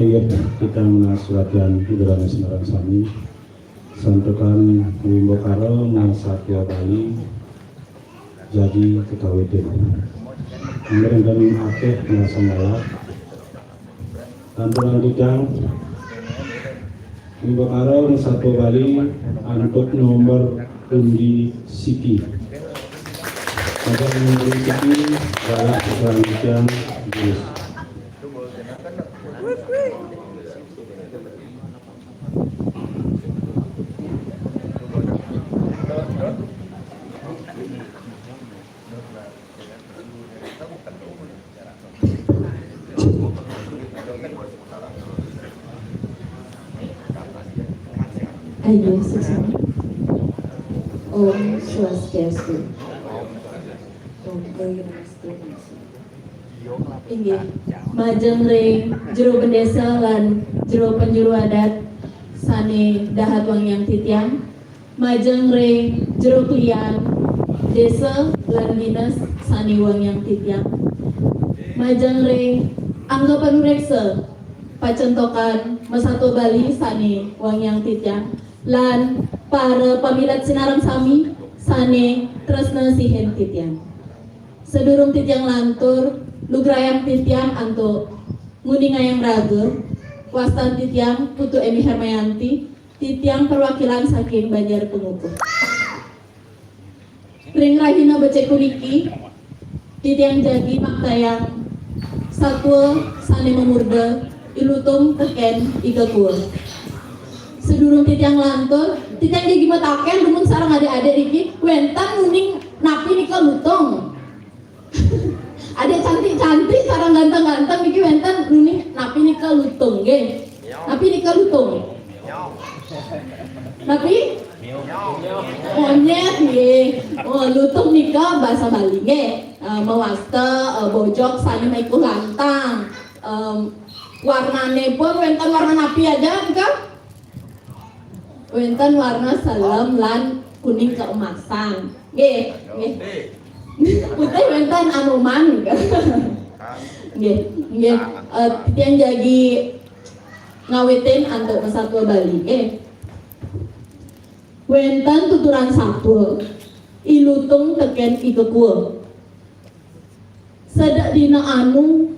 Ingat kita menasuratkan Hidran Semarang Sami santukan Wimbo Karo Satya Bali jadi kekawiten merendan akeh nasa malah tanturan tidang Wimbo Karo Satya Bali untuk nomor undi siki pada nomor siki adalah selanjutnya jenis. Ayo sesama Om Swastiastu. Inggih majeng ring jero pendesa lan jero penjuru adat sane dahat wangyang titiang majeng ring jero klian desa lan dinas sane wangyang titiang majeng ring angga panureksa pacentokan Masato Bali sane wangyang titiang lan para pamilat Sinarang Sami sane tresna sihen titiang sedurung titiang lantur lugrayang titiang anto nguningayang raga wastan titiang Putu Emi Hermayanti titiang perwakilan saking Banjar Pengukuh ring rahina becek kuniki titiang jagi maktayang satwa sane memurda ilutung teken igakul sedurung titiang lantur titiang jagi mataken rumun sarang adik-adik iki wentan nuning napi nika lutong adik cantik-cantik sarang ganteng-ganteng iki wentan nuning napi nika lutong nggih napi nika lutong napi monyet nggih oh lutong nika bahasa Bali nggih mewasta bojok sane maiku lantang warnane pun wentan warna napi aja kan wentan warna salam lan kuning keemasan nggih nggih putih wentan anuman nggih nggih titiang jagi ngawitin antuk Satwa Bali wentan tuturan satwa ilutung teken ikekua sedak dina anu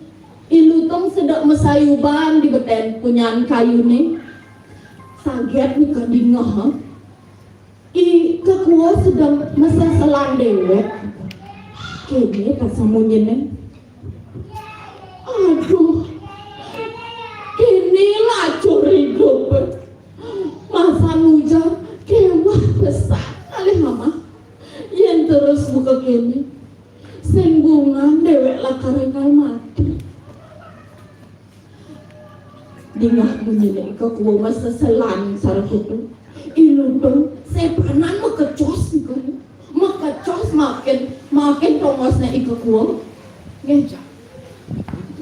ilutung sedak mesayuban di beten punyaan kayune saget nih kadingah kekua sedang masa selang dewek kene kasamunyene aduh kene lacur hidup masa nuja kewah besar kali mama yang terus buka kene senggungan dewek lakarengal mati dingah menyene kekua masa selang sarap itu iludong sepanan makecos nih makecos makin tongosnya ikekua ngeja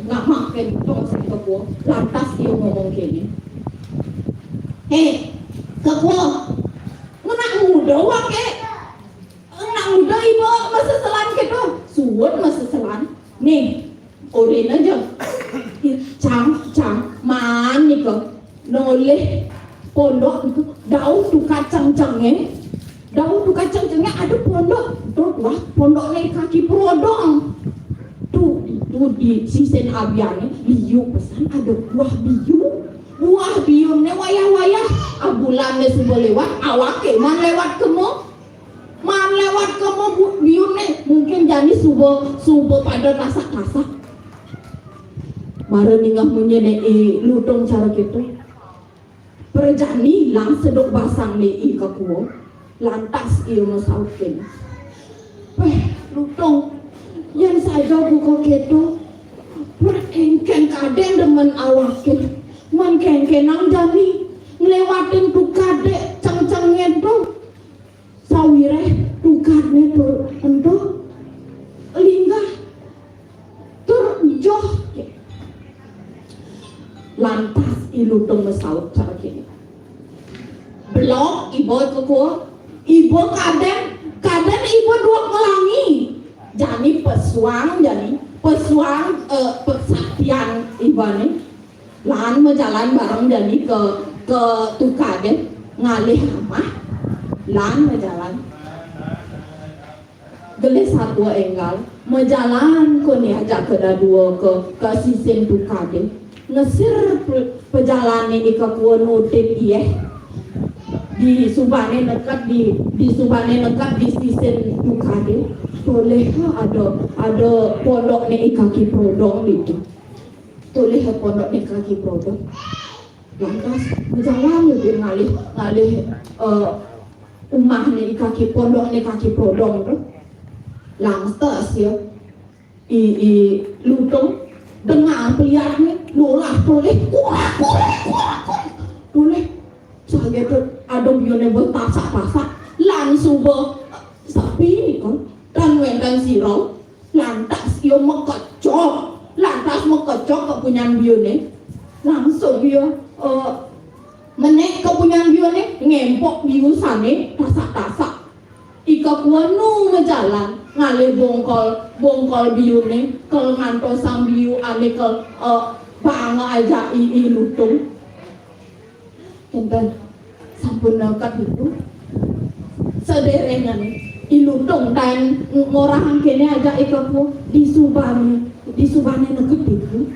nggak makin tongosnya ikekua lantas dia ngomong gini kekua anak muda wake anak muda ibu masa selan gitu suwet masa selan nih urin aja cang man nih kok noleh pondok itu daun tuh kacang-cangnya ada pondok tuh wah pondok nih kaki prodong tuh itu di sisen abiannya biu pesan ada buah biu nih wayah abulannya sudah lewat awake man lewat kemo biu nih mungkin jadi subuh pada masak mara ninggah menyene lutong cara gitu perjani lang sedok basang ni ikakuo lantas iyo masaukin lutong yang saja buka keto perkengken kaden demen awakin man kengkenang jani ngelewatin tu kade cang-cangnya tu sawire tu kade tu ento linggah terjoh lantas ilutong masaut cara kini blok ibu kekuo ibu kaden ibu dua melangi jani pesuang pesaktian ibu nih lan jalan bareng jadi ke Tukade ngalih hamah lan jalan gelis satu enggal jalan ko ni ajak ke dua ke sisen Tukade ngesir perjalanan ini ke kuon hotel iya di Subane dekat di Subane dekat di sisen Tukade boleh ada pondok ni kaki prodong itu boleh pondok ni kaki prodong lantas berjalan lebih ngalih rumah ni kaki pondok ni kaki prodong tu lantas ya lutung dengar pelihat ni lulah boleh boleh saya tu ada bione bertasak-tasak langsung sapi ni kan dan wendan sirau lantas ia mengkecok kepunyaan bione langsung dia menek kepunyaan bione ngempok biu sane tasak-tasak ika kuanu menjalan ngalih bongkol biune kalau ngantos sang biu ane ke bangga aja lutung enten sampun nekat itu sederengan ilutung dan ngorang kene aja ikaku di Subane nekat itu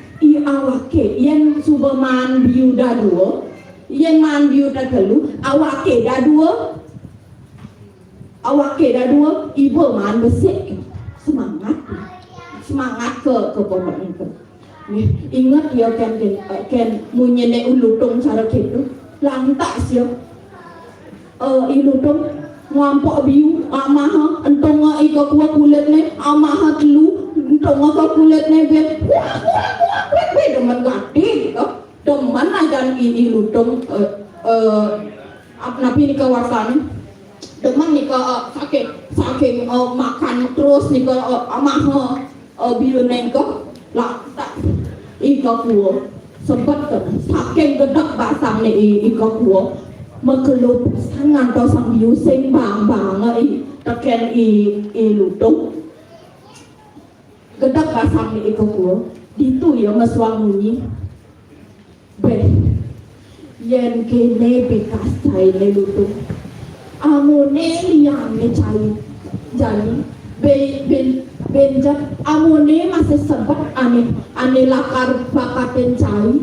awake yen subaman biu da dua yen man biu da telu awake da dua ibu man besek semangat ke pondok itu ingat ya kan munyene ulutung cara gitu lantas ya ilutung ngampok biu amaha entong ika kuat kulit ni amaha telu entong ka kulit ni be demen gati demen aja ilutung napi ni kawasan demen ni ka saking makan terus ni ka amaha biu ni ka lantas ika kuat sempat kan saking gedak basang ni ika kuat mengelup sangat tau sang biu sing bang teken lutung gedak basang ni ika kuat ditu ya meswang munyi be yen kene bekas cai ni lutung amune liang ni cai jani benjak amune masih sempat ane lakar bakaten cai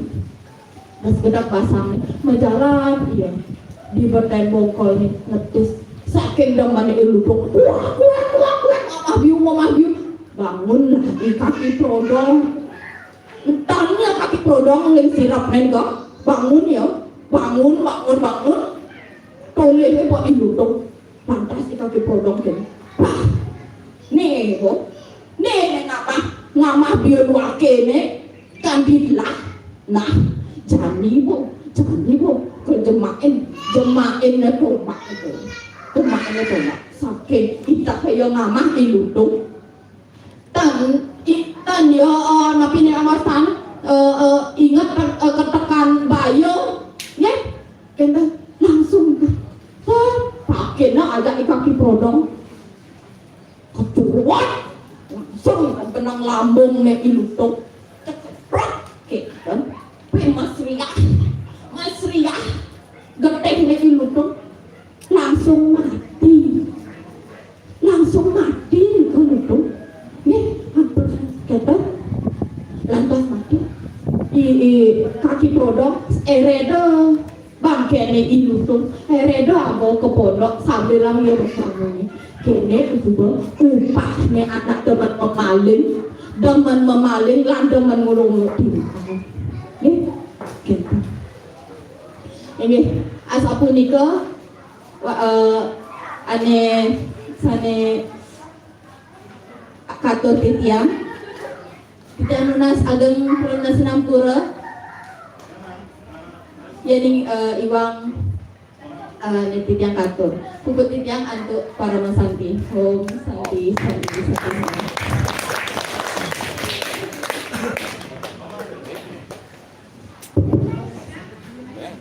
mas gedak basang menjalan iya di bertai bongkol ni ngetis saking demen lutung mama biu bangun lagi kaki prodong entahnya kaki prodong yang sirap nen kok bangun ya bangun toleh buat lutung lantas di kaki prodong kan nih ngapa biar wake nih kan dilah nah jani bu ke jemain na tomak sakit kita kayo ngamah ilutung tan ya napi ni amasan ingat ketekan bayo ya kena langsung pakai na ada kaki prodong kecuat langsung benang lambung ni ilutung cekrok kita Mas Ria getek ni ilutung langsung mati ilutung ni hampir kata lantas mati kaki prodok ereda bangke ni ilutung ereda abo ke pondok sambil lagi bersama ni kene juga upah ni anak teman memaling lan demen ngurung ni gitu ini asapun nika ane sane katur titiang kita nunas ageng perunas nampura yani iwang titiang katur puput titiang untuk para masanti om santi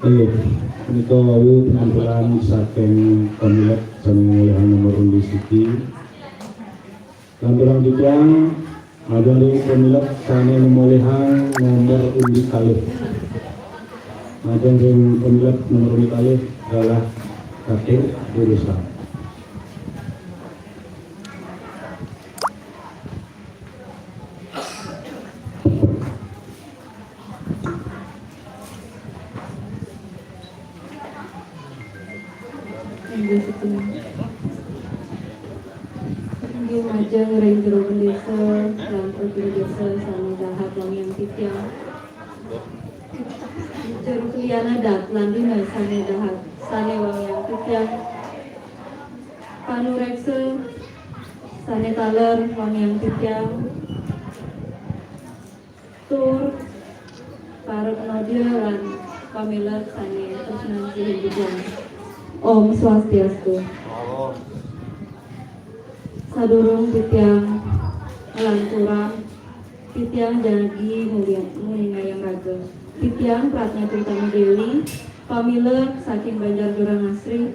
Nito awu penampilan saking pemilik saling mulihan nomor undi siki. Tampilan titiang ada pemilik saling mulihan nomor undi kalih. Majang ring pemilat nomor kali adalah kakek Desa. Inggih majeng ring jero desa lan provinsi desa sami dahat wong yang titiang. Jero kliyana dat lan dina sami dahat sane wong yang titiang. Panureksa sane taler wong yang titiang. Tur para penodil lan pamilat sane tresnan hidupan. Om Swastiastu. Sadurung titiang lanturang titiang jagi mulia yang raga titiang Pratnya Tritama Dewi pamiler saking Banjar Jurang Asri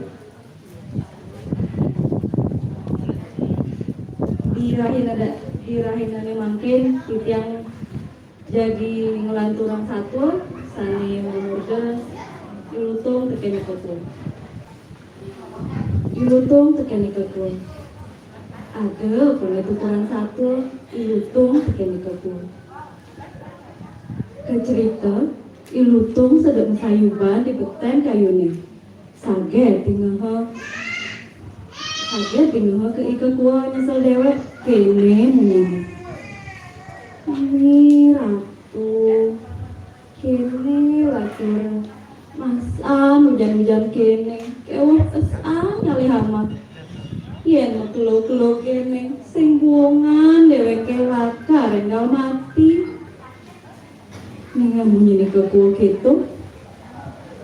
dirahinane mangkin titiang jagi ngelanturang satu sani murda ilutung tekeni ketua ada boleh tukeran satu ilutung tekeni ketua kecerita ilutung sedang sayuban di beten kayune saget tinggal ke ika kuah nyesel dewek kene menyanyi ini ratu kene laki masan hujan-hujan kene kewah pesan nyali hama yen mekelo-kelo kene sing buongan dheweke laka renggal mati ning munyi ke kuo gitu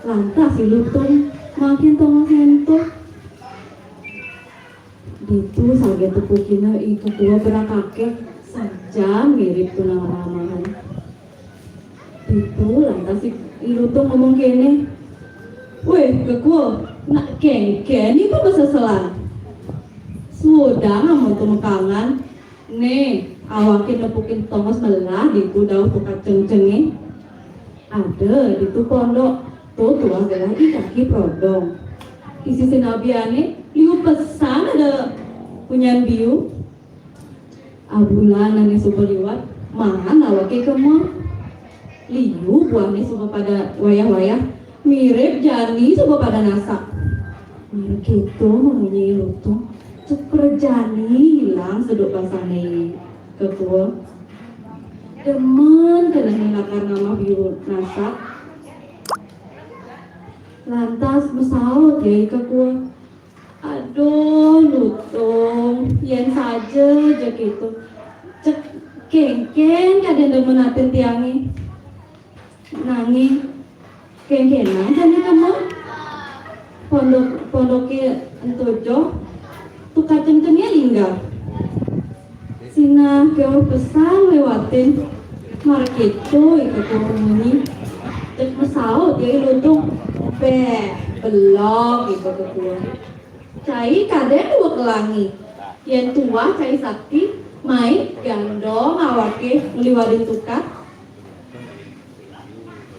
lantas ilutung makin tongos hentuk itu saget tepukina iku kuo berakake saja mirip tunang ramahan itu lantas ilutung ngomong kene weh ke kuo nak ken itu beseselan sudah mau tumekangan nih awakin nepukin tongos melah di daun buka ceng-cengi ada di tu pondok tuh adalah di kaki prodong isi sinabiane liu pesan ada punya biu abulan nani super liwat mangan awake kemur liu buahnya super pada wayah-wayah mirip jani super pada nasak mirip gitu memunyi lutung Suprajani hilang seduk pasane ketua demen kena hilangkan nama biru nasak lantas mesaut ya ketua aduh lutung yen saja aja gitu cek kengken kadang demen atin tiangi nanging kengkenan kan kamu pondoknya entojo tuh kaceng-cengnya linggar sina kewah pesan lewatin marketo ikut ngomongin cek mesaut ya ilutung belok ikut ketua cai kadang dua kelangi yang tua cai sakti mai gandong awake ngeliwadin tukat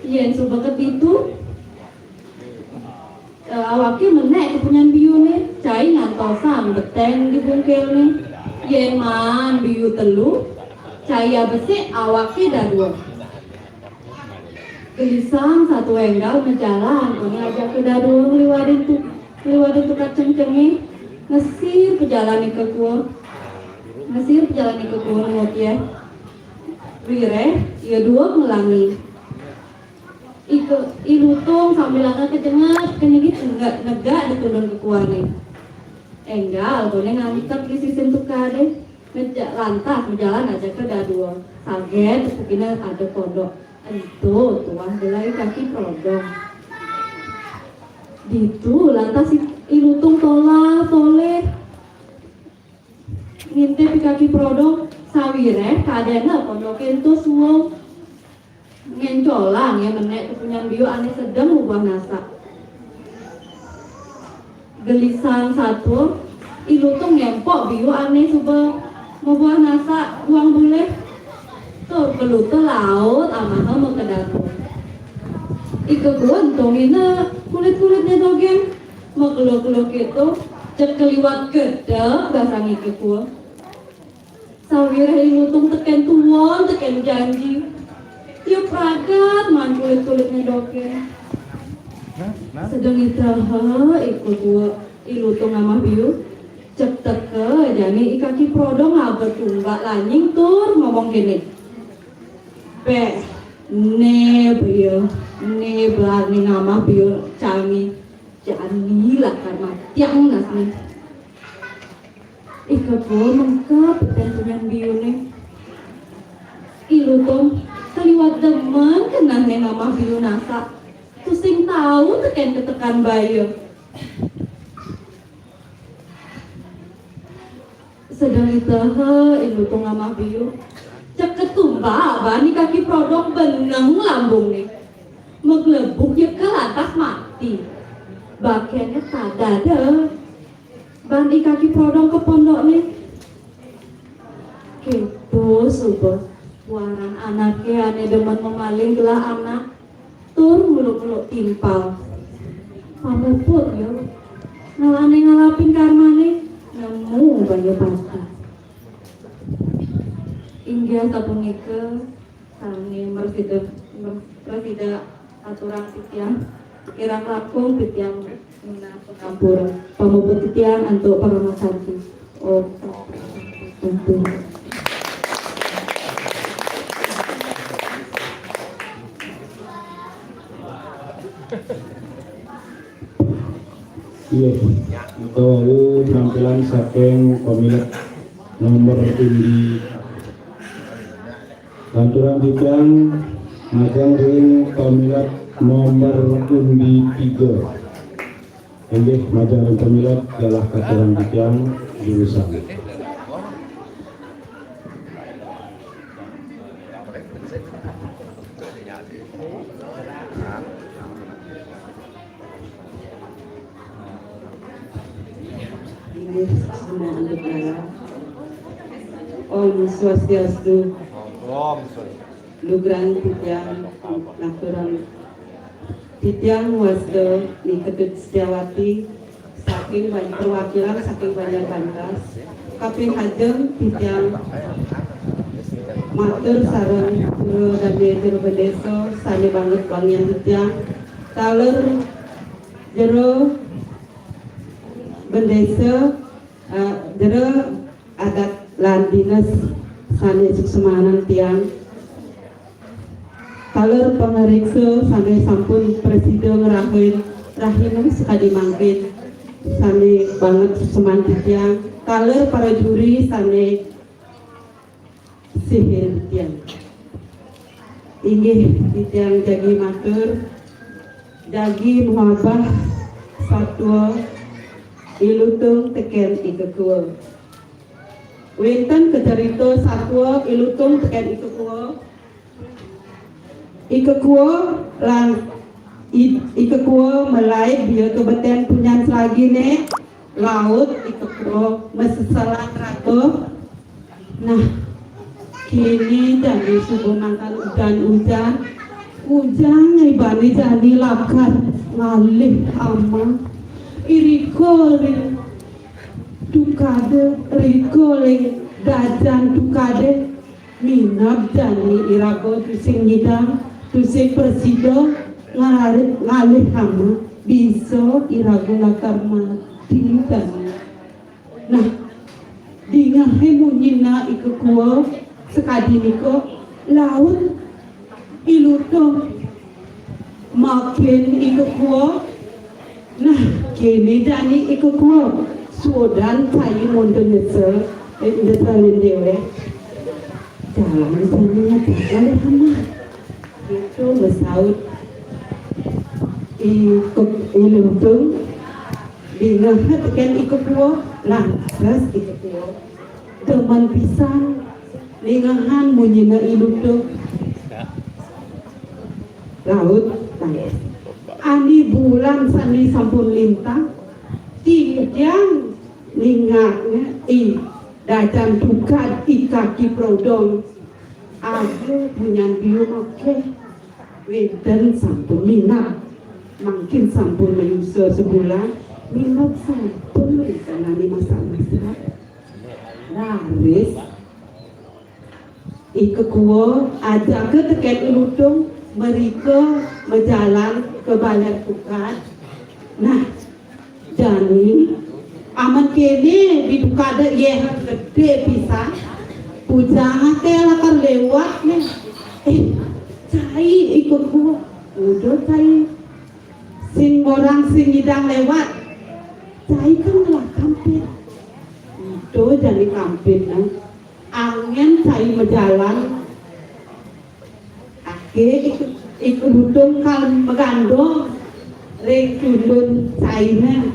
yang subeket itu awake menek kepunyan biu nih cai ngantosan beteng di bungkel nih yen man biu telu cai besi awake dadua gelisang satu enggal ngejalan kone aja ke dadua ngeliwadin tukat ceng-cengi ngesir pejalani ke kuah ngot ya wire ya dua ngelangi ilutung sambil angkat kecengat kene gitu negak ditulun ke kuane enggal kone ngantek di sistem tukade lantas berjalan aja ke dadua saget mungkin ada pondok itu tuah belai kaki prodong ditu lantas ilutung toleh ngintip kaki prodong sawire kadena pondok itu suwo ngencolang ya menek kepunyan biu ane sedang ubah nasak gelisang satu ilutung ngempok biu ane suba ngubah nasak uang boleh tuh belutu laut amah mau ke danau Ikakuan tongina kulit-kulitnya dogen makelok-kelok itu cekeliwat gede basang ikakua sawir lutung teken tuan teken janji ya pragat man kulit-kulitnya dogen sedang itaha ikakua ilutung nama biu cek teke jani ikaki prodong ngabet tunggak lanying tur ngomong gini pe ne biu ne berani nama biu cami jani lah karena tiang nasni ikakua mengkap tentunya biu ne ilutung kaliwat demen kenang ne nama biu nasa tusing tahu teken ketekan bayu sedang itaha ilutung nama biu cek ketumba bani kaki produk benang lambung nih meglebuk ya ke lantas mati bagiannya tak ada bani kaki produk ke pondok nih gitu subur waran anaknya ane demen memaling gelah anak tur muluk-muluk timpal pamuput ya ngalane ngalapin karmane nemu banyak bata hingga sapunika sani mersida aturan titiang kirang lakung titiang mina pengampura pamuput titiang untuk paramasanti oh untuk iya itu penampilan saking pemilik nomor tinggi Lanturan Titiang Majang Ring pemilik nomor undi 3 Enggih Majang Ring pemilik adalah Katuran Titiang jurusan Om Swastiastu. Lugran Titiang Natural Titiang Wasdo ni Ketut Setiawati saking banyak perwakilan saking banyak bantas kaping hajeng Titiang matur sareng jero dadi jero bedeso sane banget wangian Titiang taler jero bendesa jero adat lan dinas sane suksemanan tiang taler pangariksa sane sampun presiden rahim sekali mangkin sane banget suksemanan tiang taler para juri sane sihir tiang inggih tiang jagi matur jagi muhabah satwa ilutung teken ikekua Winten kecerita satwa ilutung teken ikekua lan ikekua melai biar kebeten punyan selagi ne laut ikekua mesesalan rato nah kini jadi subuh mantan hujan nyibani jadi lakar ngalih ama iriko tukade rikoling dajan tukade minab jani irago tusing nyidang tusing presiden ngalih hama bisa irago lakar mati dan nah dingahe munyina ikekua sekadi niko laut iluto makin ikekua nah kini jani ikekua Sudan saya mundur nyesel dewe jalan sana jalan hama itu besaut ilutung dingahat kan ikekua lantas ikekua teman pisang lingahan munyina ilutung laut tangis ani bulan sani sampun lintang tiang lingatnya dajan tukat ikaki prodong aku punya biu oke Wedan sampun minat makin sampun menyusul sebulan minat sampun mengenai masalah laris kuo ajak ke teket lutung mereka berjalan ke balai tukar. Nah jadi aman kene di tukada ye gede pisah pujang ke lakar lewat nih cai ikut kuo udah cai sing orang sing hidang lewat cai kan lah kampir itu jadi kampir nah angin cai berjalan akhir ikut lutung kalau megandong leng turun cairnya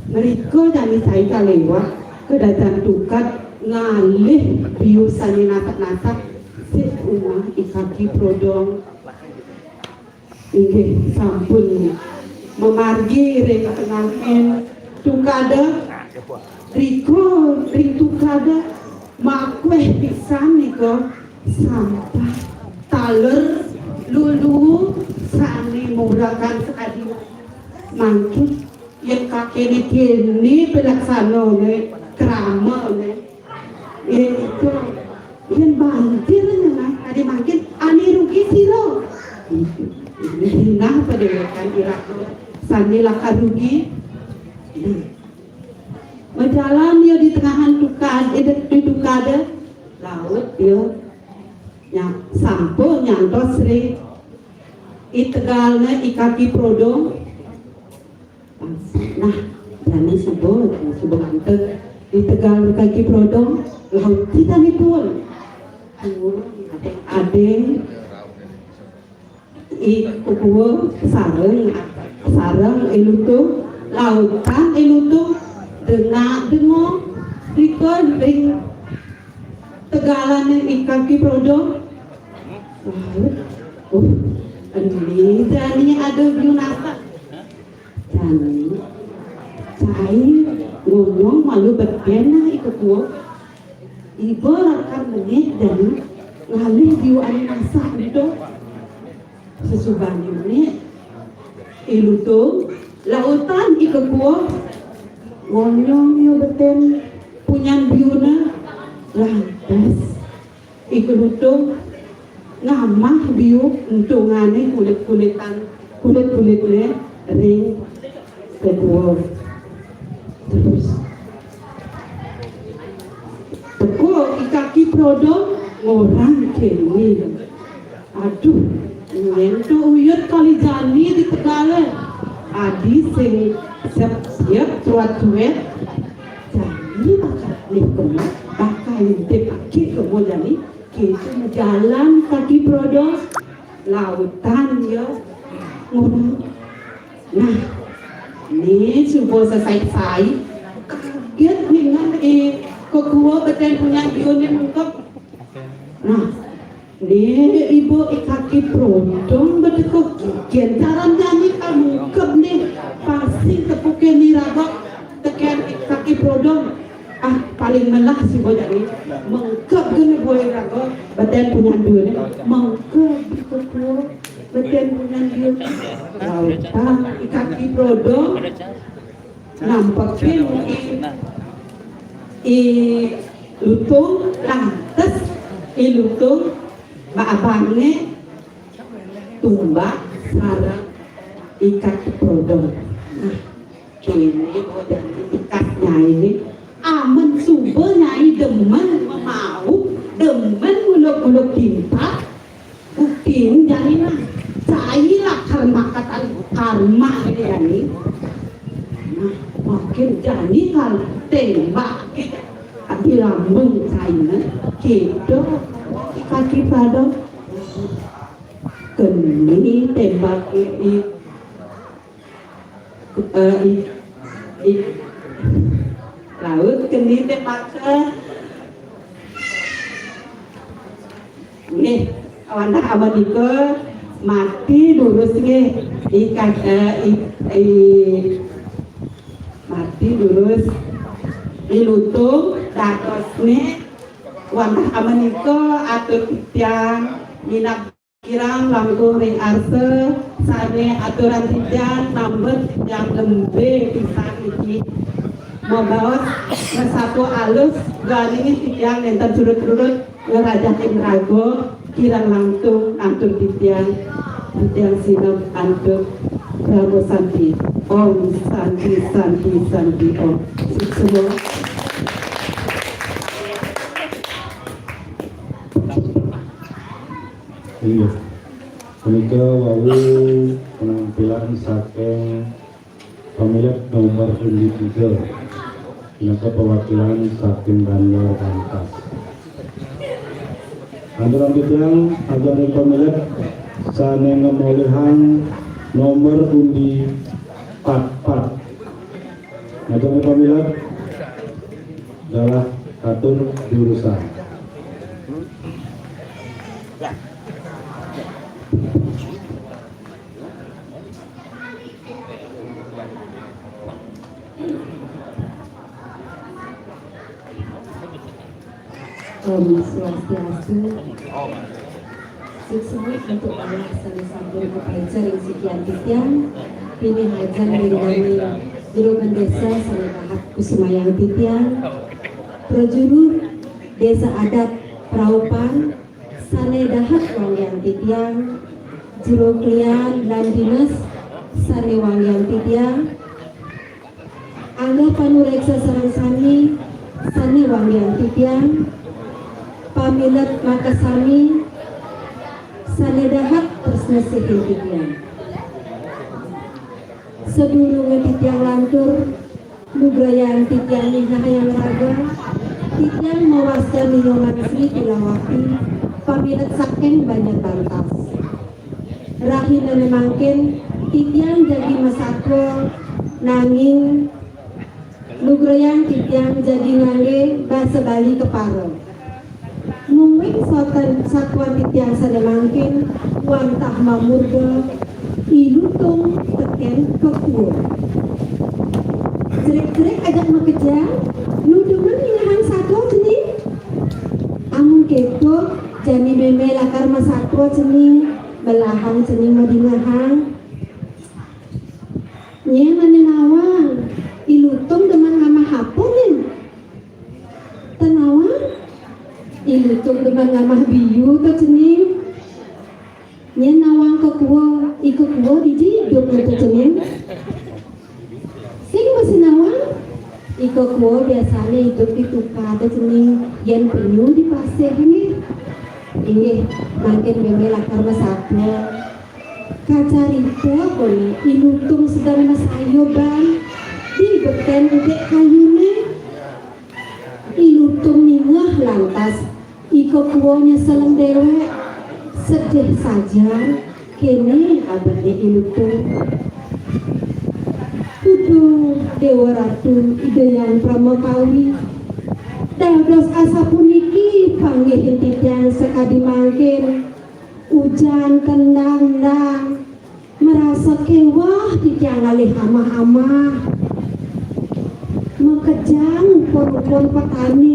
mereka jadi cai tak lewat kedatang tukat ngalih biusani natak-natak si rumah ikaki prodong ini sampun memargi ring pengantin tukada riko ring tukada makweh pisan niko sampah taler lulu sani murakan sekali mangkit yang kakek ini pelaksana ne krama ne itu yang bantir na ada makin ani rugi siro ini nah pada kan irak sani lakar rugi berjalan dia di tengahan di tukada laut dia yang sampo nyantos sering itegalnya ikaki prodong nah berani sebut antek di tegal ikaki prodong laut kita nih pun adeng ikukuo sarang ilutung lautan ilutung dengo rikon ring tegalan ikaki prodong ini jadi ada Yunasa jadi saya ngomong malu berkena ikut gua ibu akan menit dan ngalih diu animasa itu sesubahnya menit ilutung lautan ikut gua ngonyong yo beten punya biuna lantas ikut lutung ngamah biu untungane kulit-kulitnya ring kedua terus teko ikaki prodong orang kini aduh itu uyut kali jani di Tegale adi sing siap cuat-cuat jani nih kena bakal dipaki kemudian nih kita jalan kaki prodong lautan ya ngomong nah ini coba selesai kaget nih kekuah beten punya bionya mengkep nah ini ibu kaki prodong betul kian cara nyanyi kamu mengkep nih pasti kepukin nih rabak tekan kaki prodong paling melah si boy dari mengkep gini boy rago badan punya duit mengkep betul badan punya duit lautan kaki prodong nampakin lutung lantas lutung abangnya tumbak sarang ikat prodong nah ini boy dari ikatnya ini aman sumber nyai demen mau demen muluk-muluk tinta buktiin jadi nah cailah karma ini nah makin jadi kalau tembak di lambung cairnya gitu kaki pada keni tembak laut keni tembak nih kawan abadika mati lurus nih ikat mati lurus ilutung datos nih wantah amanika atur tiang minap kirang langkung ring arse sane aturan titian nambet yang lembe pisan iki membawa ngesapu alus garingin titian enten surut-surut ngerajakin rago kirang langtung antur titian sinep antuk Prabu Santi Om Santi Santi Santi Om semua. Iya. Menika wau penampilan saking pemilik nomor undi 3. Menika perwakilan saking Bandar Pantas. Anturan titiang agar pemilik sane ngemolehan nomor undi 44. Agar pemilik adalah atur jurusan. Om Swastiastu. Sukses untuk Allah sami-sami kepada ring sekian titian pilih hajan dari juru desa Sanebahak Kusumayang titian prajurit desa adat Praupan Sanedahat Wangyang titian juru klian dan dinas Sane Wangyang titian angga panureksa sareng sami Sane Wangyang titian pamilat makasami sanedahat persnesihin titian sedulungan titian lantur nugrayaan titian nihah yang raga titian mewaskan niyongan Sri Tilawati pamilat saking banyak bantas rahina memangkin titian jadi masako nanging nugrayaan titian jadi ngangge bahasa Bali keparo mungkin satuan titian sademangkin wantah mamurga ilutung teken kekuo jerek-jerek ajak makejang nuduman ninahan satu jenis amun keto jani meme lakar masako jenis belahang jenis madinahang nyen nawang ilutung deman ngama hapunin tenawang ilutung deman ngamah biyu ke cening nyen nawang ke kuo ikut kuo diji hidup ke cening sing masih nawang ikut kuo biasanya hidup di tuka ke cening yen penyu di pasir ini makin meme lakar masaknya kacarita boleh ilutung sedang masayo ban di beken udek kayune ilutung ningah lantas iko kuonya seleng dewek sedih saja kene abadi ilutung tutu dewa ratu ideyan pramokawi dados asa puniki panggihin titian sekadi mangkin hujan kendang merasa kewah titian alih hama-hama mekejang pon petani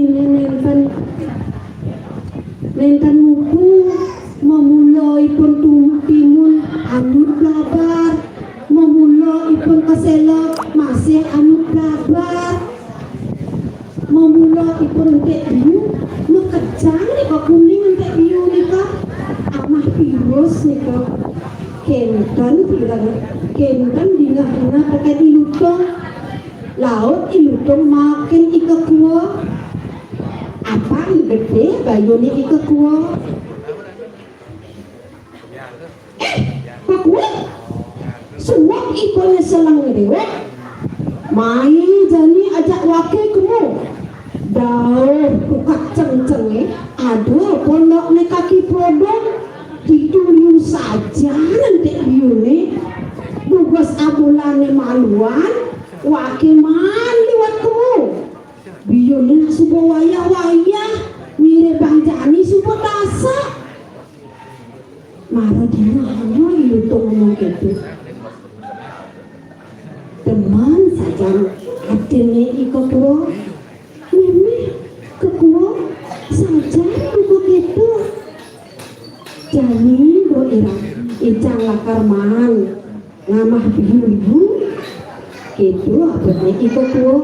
nenten muku memulai pun timun anut labar memulai pun keselok masih anut labar memulai pun tek biu mekejang nih kok kuning tek biu nih kak amah virus nih kak kenten dingah-dingah pakai ilutung laut ilutung makin ika kuo apa gede bayune ika kuo pak kuo semua ikonnya selang dewe main jani ajak wakil kuo daun kukat ceng-ceng aduh pondok ne kaki podong dituyung saja nanti biune tugas abulane maluan wakiman liwat kumu biyone subuh wayah-wayah mirip Bang Jani subuh tasa marah dina hanya ilutung ngomong gitu teman saja adene iko kuo meme kekuo saja kuko gitu Jani do irang icang lakar man ngamah biu-biu gitu abadnya iko kuo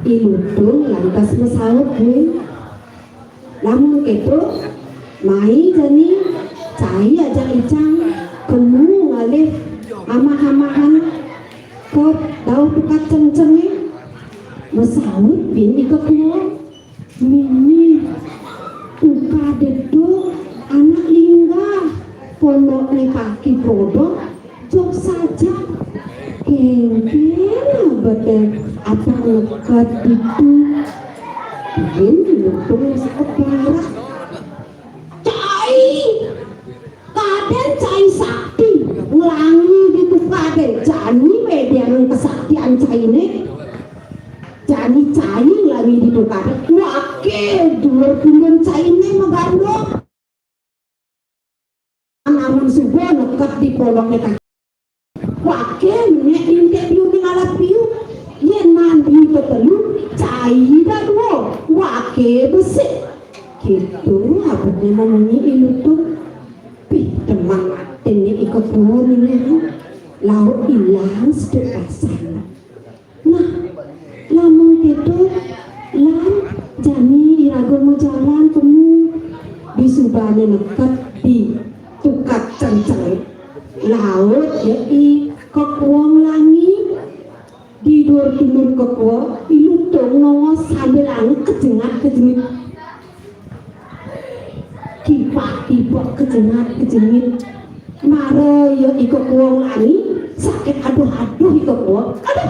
iludung lantas mesawut gue lamun gitu mai jani cai aja icang kemu ngalih amah-amahan kok tahu buka ceng-cengnya mesawut bin iko kuo mini buka deduk anak lingga pondok kaki bodoh jok saja kengkeng betul apa lekat itu ini lutung sekarang cai kaden cai sakti ngelangi gitu kaden jani median kesaktian cai ini jani cai ngelangi gitu kaden wakil dulur bulan cai ini megandok namun subuh lekat di polongnya kaki wakil nek intek piu ngalap piu yen mandi ketelu cai dah dua wakil besi gitu abadnya ngomongnya ilutung pih temang ini ikut pulau ini laut hilang sedekah sana nah lamun gitu lam jani irago mau jalan temu di subane lekat di tukat ceng-ceng laut ya i kekuang langi di dua timur kekuang ilutung nongos sambil langit kejengat-kejenit kipak-kipak kejengat-kejenit maro ya i kekuang langi sakit aduh-aduh i kekuang aduh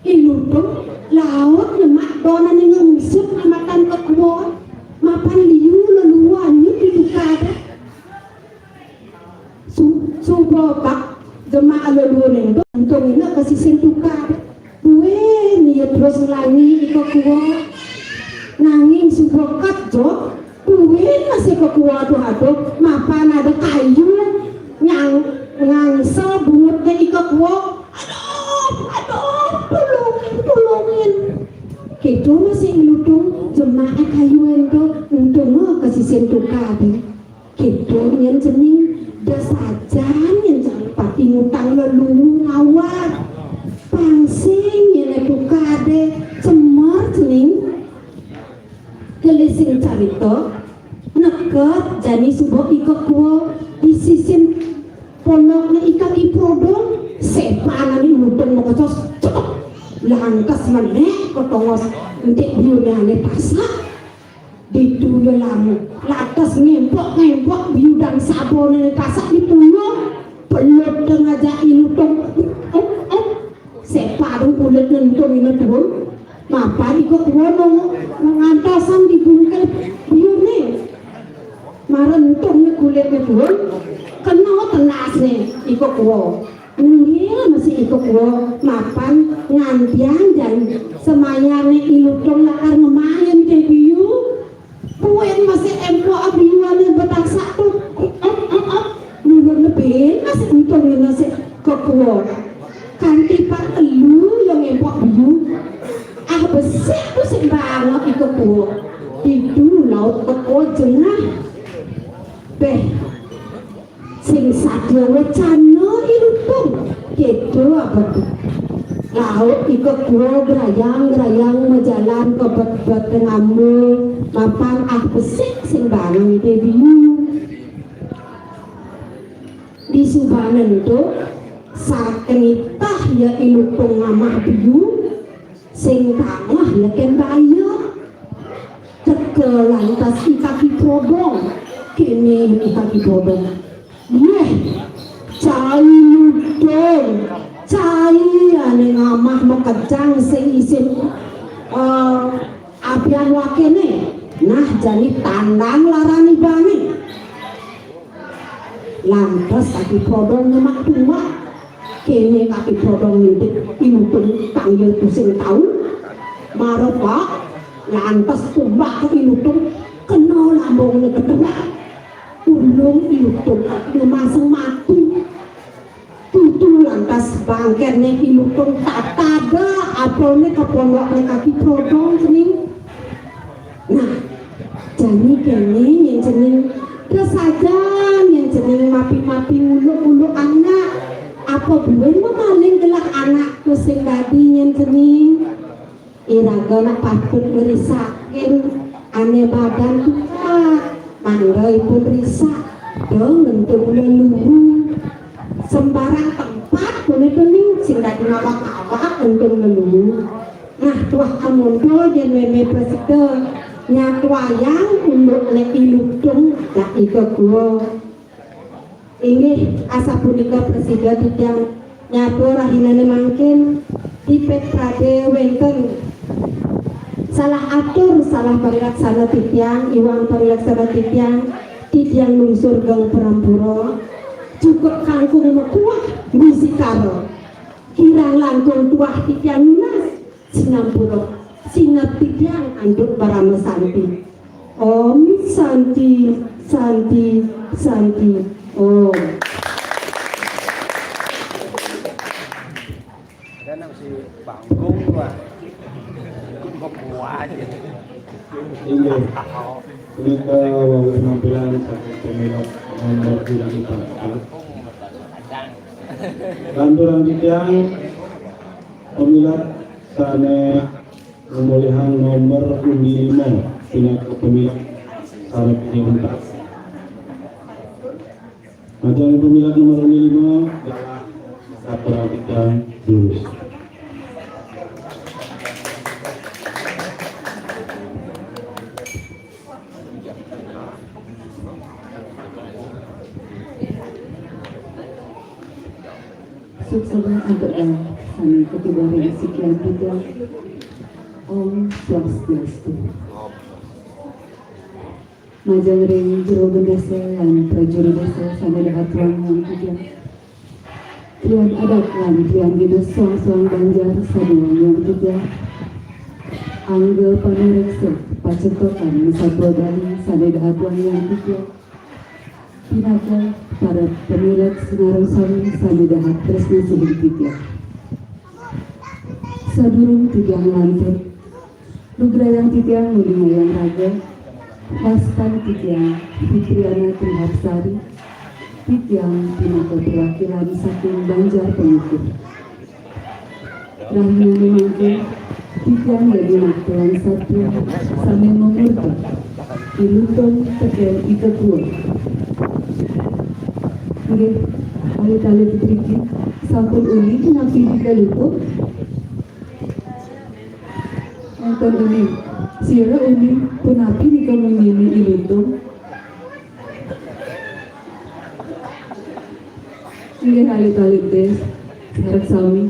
ilutung laut nyemak donan yang ngusuk amatan kekuang mapan liu leluannya didukada subobak jemaah leluan itu untung ini kasih sentukada buen ya terus langi iko kuat nanging subokat jo buen masih ke kuat aduh mapan ada kayu ngangso bungutnya iko kuat aduh tolongin gitu masih iludung jemaah kayu itu untungnya kasih sentukade gitu yang jening dasajan yang jangan pati ngutang lelulu ngawat pangsing yang edukade cemar jening kelising carito neket jani subuh ikut kuo di sisin pondoknya ikan iprodong sepanan ini ngutang mau kecos cocok langkas menek kotongos untuk biudane pasak dituyo lamu latas ngempok biudang sabone pasak dituyo pelot tengaja ilutong separuh kulit nentung ini turun mapa ikut wonong mengantasan dibungkel biune marentong kulitnya turun kena tenas nih ikut wong nggih masih ikut wo mapan ngantian dan semayane ilutong lakar ngemain teh biu puen masih empo abiwane betak satu nunggu lebih masih untung ini masih kekuwo kanti pak elu yang empo biu besek pusing banget ikut wo itu laut kekuwo jengah beh sing sadya wecana ilutung gitu apa tuh laut ikut gua gerayang menjalan ke bet ngambul mapan besik sing barang itu biu di subanen itu saat kenitah ya ilutung ngamah biu sing tangah ya kembaya tekelan tas kaki probong kini kaki probong cai ludong cai ane ngamah mekejang sing isin apian wakene nah jadi tandang larani bani lantas kaki prodong nyemak tua kene kaki prodong ngintip ilutung tanggil pusing tahu maro pak lantas tumbak ke ilutung kena lambungnya kedua ulung ilutung masang mati tutu lantas bangkernya ilutung tak ada apelnya ke pondoknya kaki prodong sening nah jani kene yang jeneng kesajan yang jeneng mapi-mapi ulu-ulu anak apa buwe maling gelak anak sing dadi yang jeneng iraga nak patut merisakin ane badan kita mangga pun risak dong untuk leluhur sembarang tempat kuning sing dadi awak-awak untuk leluhur. Nah tuah amondo yen meme presiden nyatwayang untuk lek iludung dak ika kuwo inggih asa punika presiden tiyang nyato rahinane mangkin dipet prade wenten salah atur salah parilaksana tiyang iwang parilaksana tiyang lungsur gang Perampura cukup kangkung mekuah ngisi karo kirang langkung tuah tiyang lunas sinampura sinap tiyang anduk Parama Santi Om Santi Santi Santi Om. Ada si panggung lah, mau buat aja. Iya. Kita walau penampilan satu pemilik nomor 24. Kantoran tiyang pemilat sane pemulihan nomor 5 punya kepemilik sane penyelenggara. Majalah pemilat nomor 5 adalah kantoran tiyang lulus. Suksesnya adalah kami ketiga sekian juga Om Swastiastu. Majang ring jero desa dan prajurit desa sana dapat tuan yang tiga. Tuan adat lan tuan di suang banjar saduan yang tiga. Angga panureksa pacetokan satwa dali sana dapat tuan yang tiga. Pinaka para pemilik Semarang Sami sami dahat tresna sedikitnya. Sadurung tigang lantur, lugrayang titiang mulimayang raga, Bastan titiang Fitriana Trihapsari, titiang pinaka perwakilan saking Banjar Pengukur. Rahina memangkin titiang lagi naktuan satu sambil memurka, ilutong teken ikakuan. Nggih, ali-ali putriki sampun uli napi dikaluto. Nonton uli, sira uli punapi nika mengini iluto. Nggih, ali-ali tes sareng sami.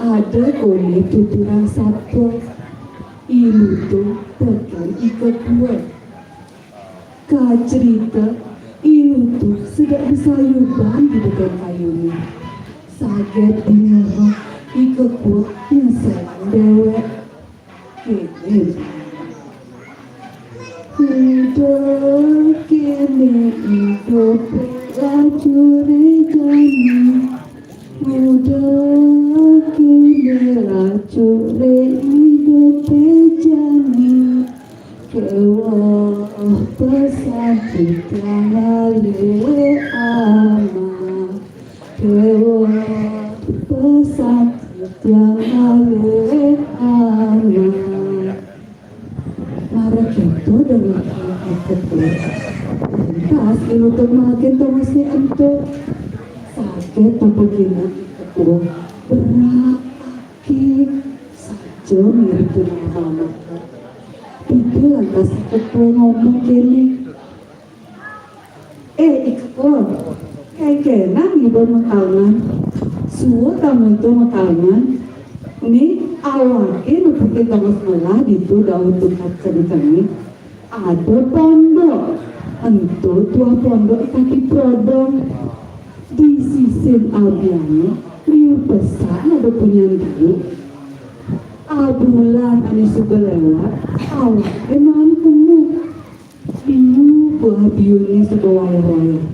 Ada kone tuturan satwa iluto tekan ikat kuat. Kacerita itu sedang bersayuban di dekat kayunya. Saget dinero ikut nyesek dewek kene. Udah kene hidup lacure jani. Udah kene lacure hidup jani. Kewah pesan tiang lale ama, kewah pesan tiang lale ama. Marah itu dengan ketua, tas ilutuk makin masih ento sakit begini ketua berakit saja mirip dengan mama. Itu lantas ketua ngomong gini, ikut kayak kenang ibu makanan suwa kamu itu makanan ini awalnya nutupi kamu sekolah itu daun tukat kami ada pondok itu tua pondok kaki prodong di sisi albiano liu besar ada punya dulu bulan ini sudah lewat awak emang temu ibu buah biunya sudah wayang-wayang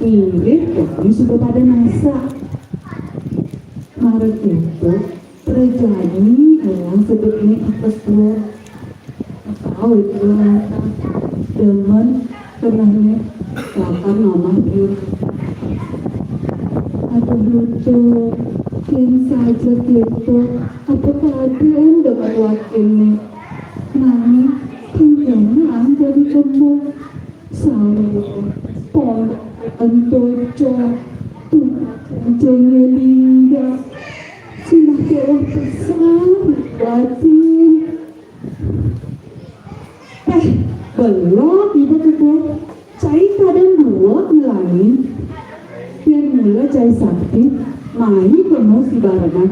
mirip kami sudah pada masak Maret itu terjadi yang sebetulnya atas tua tahu itu demen kenanya lakar nama biur. Aduh lucu, kian saja gitu. Apa keadaan dengan wakilnya? Nani, kayaknya jadi kamu. Saya, pon, antoco, tuh, jengelingga. Sudah kewan besar, batin. Belum, ibu kedua. Cai kadang dua ngelangin. Yang mula cai sakti, mai kamu si barengan.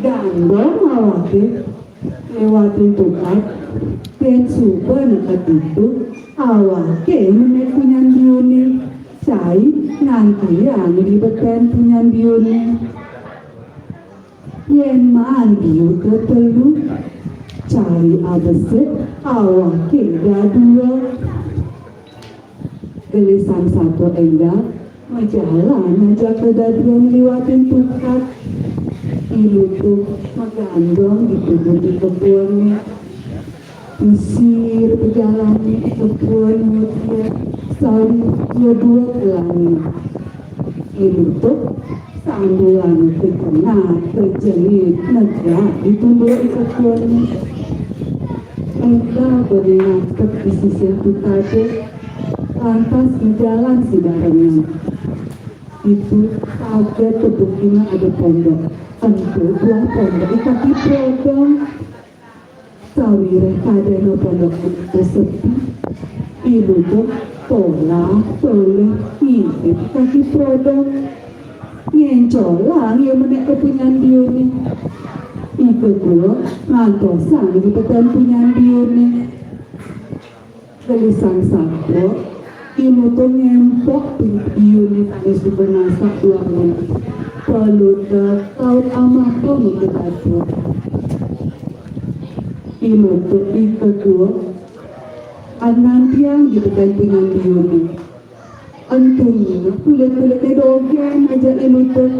Gandong awake, lewatin tukat. Yang suka nekat itu, awake menek punyan biune. Cai nanti yang ribetkan punyan biune. Yang mandi ketelu. Cari abeset, awake dua. Gelisan satu enggak, majalan aja kedadian liwatin tukat. Ilu tuh magandong ditunggu di kebunnya. Usir berjalannya di kebun mutia, saling dua pelangi. Ilu tuh sambilan terkena terjengit negara ditunggu di kebunnya. Enggak beringat di sisi tukade. Lantas di jalan si barengan itu kaget kebetulan ada pondok. Tentu dua pondok di kaki prodong. Sawire kadeno pondok itu sepi. Ibu tuh tolak toleh ngintip kaki prodong. Ngencolang yang menek kepunyan biune. Ibu tuh ngantosan di petan punyan biune. Gelisang sabdo. Ibu tuh ngempok biune tanis dibenasak dua menit. Peluda laut amako untuk aku. Ibu tuh kedua anan tiang di pekan punyan biune. Antunya kulit-kulitnya dogen aja ibu tuh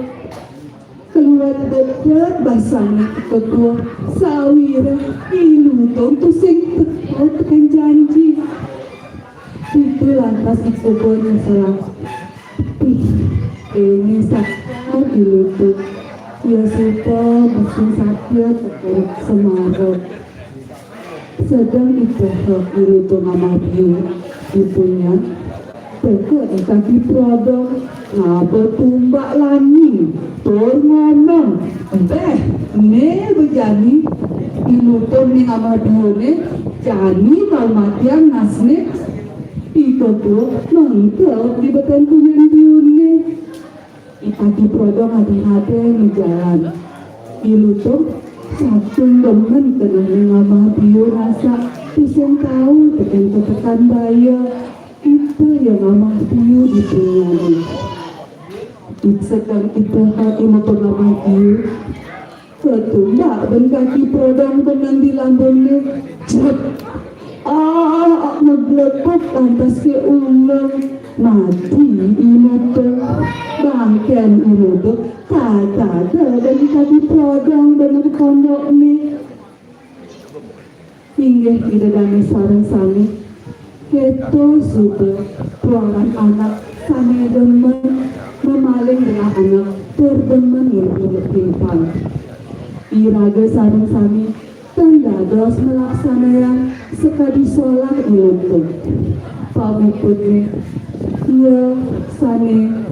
keluar dekat basahnya kedua sawira ibu tuh sing tekan janji. Itu lantas ikubun serang. Ini sakar di lutut. Ya suka mesin sakit terkait semarang. Sedang itu di lutut nama biu. Ibunya teka kaki produk. Ngapa tumbak lani. Tor ngomong. Ne berjani. Di lutut ni nama biu ni. Jani mau matian nasne. Ika tuh mantap di badan punyan biune. Ikati prodong hati-hati menjalan. Ilu tuh satu demen kena ngama biu rasa. Pisang tahu tekan bayar. Itu yang ngama biu di punyan. Sedang kita hati motor ngama biu. Ketumbak dan kaki prodong tenang di lambungnya. Cep. Ngelepok lantas ke ulang mati ini tuh bangkian ini tuh kata dari kaki prodong dan pondok nih hingga tidak ada sarang sami itu sudah perangan anak sami demen memaling dengan anak terdemen yang timpang iraga sarang sami tanda dos melaksanakan sekali sholat ilmu pamit putri ia sane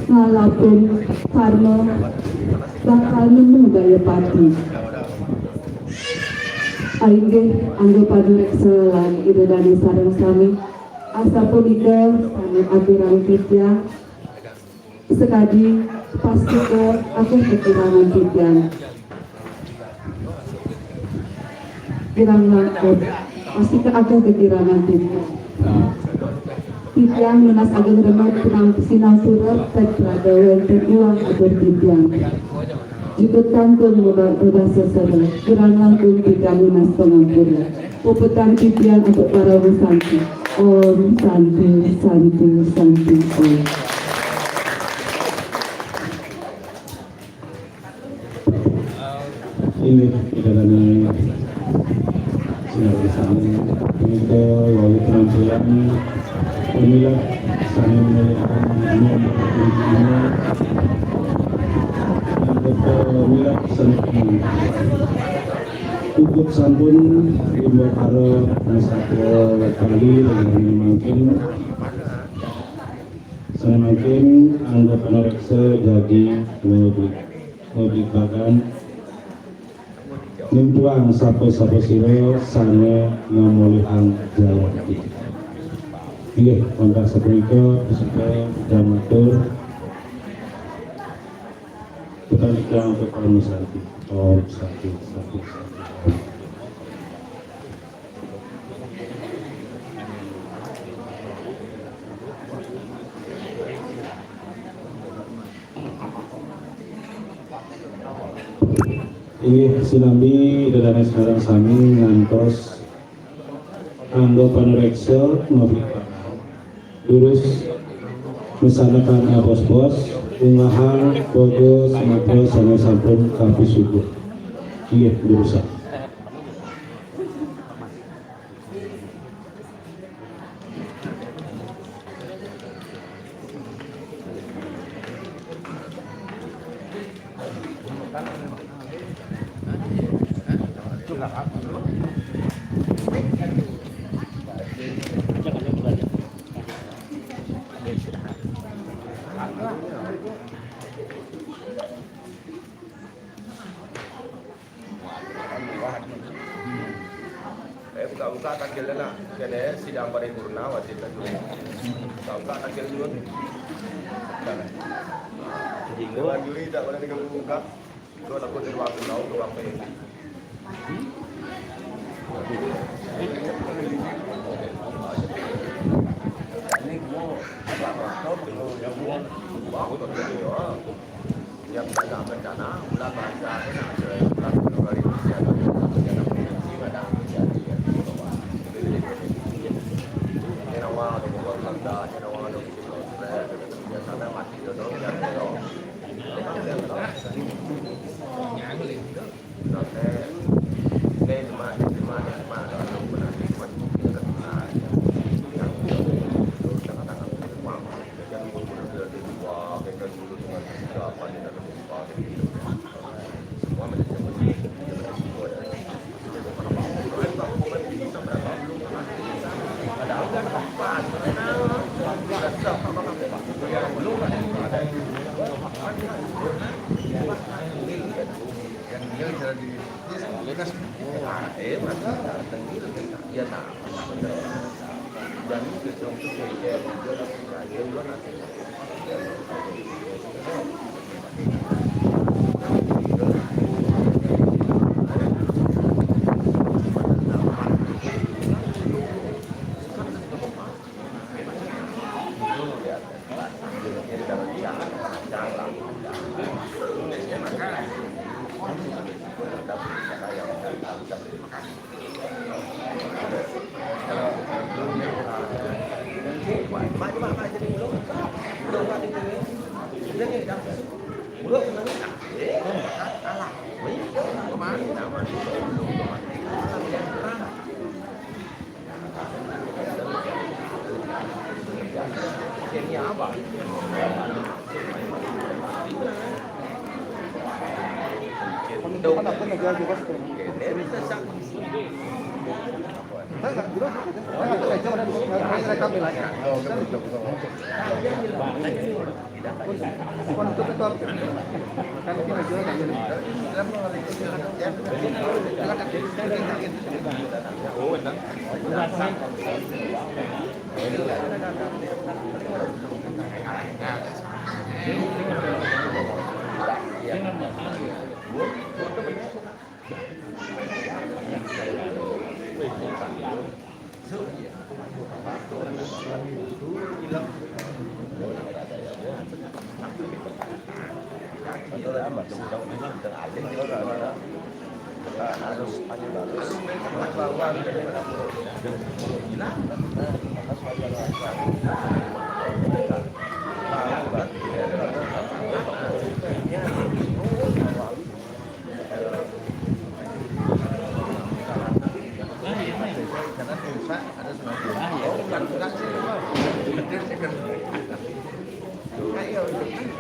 ngalapun karena bakal nemu gaya pati aingge anggap padurek selan ide dari sarang sami asa punika sane aturan pitya sekadi pasti ke aku kekurangan pitya kirang langkot pasti ke aku kekirangan pitya Tityang lunas ageng remat penang sinang surat tek pradawan terjuang agar tityang jukut kangkung berbahasa sada kirang langkung tityang lunas pengampura upetan tityang untuk para wisanti Om Santi Santi Santi Om. Ini kita sinar bersama ini sapunika wau penampilan pemilah saling memiliki pemilah saling cukup sampun dibuat harap satu kali dengan semakin anggap pemeriksa jadi memberikan nimpuang sapa-sapa siro sana ngamulihang jalan iya, kontak sepunika supaya jamatur bukan iklan untuk organisasi sakit Iya, sinambi dadane sekarang sami ngantos anggo panoreksa ngopi lurus mesanakan bos-bos ungahan bodo sematra sana sampun kapi subuh iya berusaha buka takil na kene sidang paripurna wajib itu buka takil dulu Dewan juri tak boleh dibuka kalau takut waktu tahu ke apa ini yang ada bencana ulah bahasa enak ulah kembali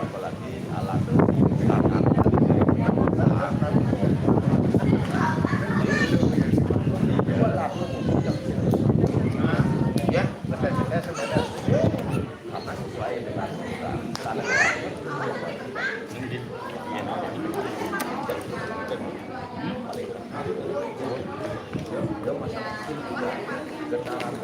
apalagi alat tangan ya saya sebenarnya karena sesuai dengan tanah ini masalah getaran